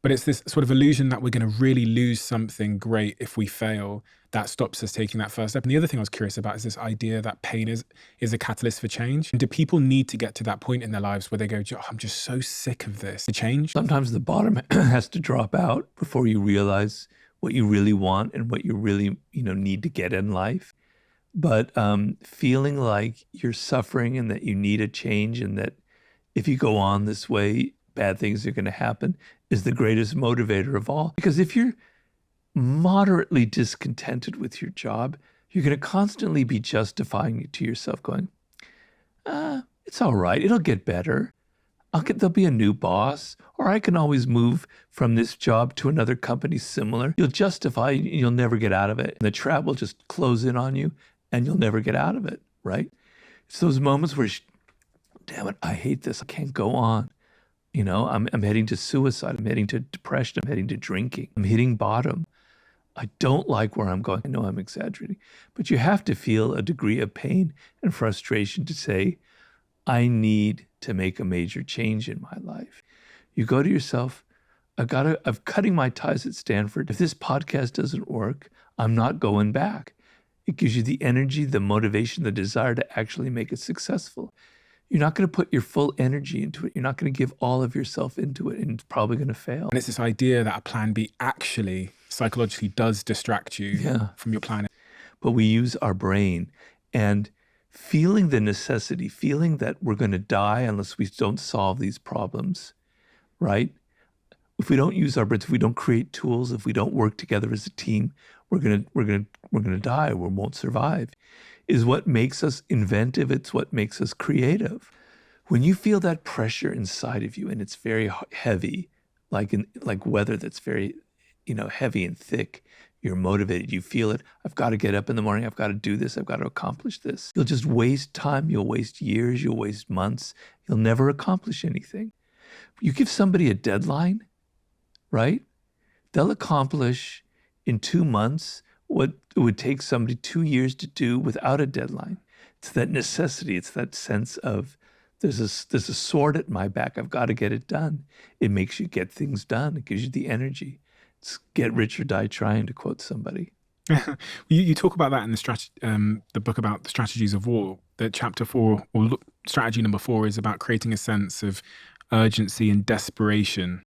But it's this sort of illusion that we're going to really lose something great if we fail that stops us taking that first step. And the other thing I was curious about is this idea that pain is a catalyst for change. And do people need to get to that point in their lives where they go, "Oh, I'm just so sick of this," to change? Sometimes the bottom has to drop out before you realize what you really want and what you really, need to get in life. But feeling like you're suffering and that you need a change and that if you go on this way, bad things are going to happen is the greatest motivator of all. Because if you're moderately discontented with your job, you're going to constantly be justifying it to yourself going, it's all right. It'll get better. There'll be a new boss, or I can always move from this job to another company similar. You'll justify, you'll never get out of it. And the trap will just close in on you and you'll never get out of it, right? It's those moments where, damn it, I hate this. I can't go on. I'm heading to suicide. I'm heading to depression. I'm heading to drinking. I'm hitting bottom. I don't like where I'm going. I know I'm exaggerating, but you have to feel a degree of pain and frustration to say, I need to make a major change in my life. You go to yourself, I'm cutting my ties at Stanford. If this podcast doesn't work, I'm not going back. It gives you the energy, the motivation, the desire to actually make it successful. You're not going to put your full energy into it. You're not going to give all of yourself into it, and it's probably going to fail. And it's this idea that a plan B actually psychologically does distract you from your plan. But we use our brain, and feeling the necessity, feeling that we're going to die unless we don't solve these problems, right? If we don't use our brains, if we don't create tools, if we don't work together as a team, we're gonna die. We won't survive. Is what makes us inventive. It's what makes us creative. When you feel that pressure inside of you and it's very heavy, like weather that's very, heavy and thick, you're motivated. You feel it. I've got to get up in the morning. I've got to do this. I've got to accomplish this. You'll just waste time. You'll waste years. You'll waste months. You'll never accomplish anything. You give somebody a deadline, right? They'll accomplish in 2 months what it would take somebody 2 years to do without a deadline. It's that necessity. It's that sense of there's a sword at my back. I've got to get it done. It makes you get things done. It gives you the energy. It's get rich or die trying, to quote somebody. You talk about that in the book about the strategies of war. That chapter 4, or strategy number 4, is about creating a sense of urgency and desperation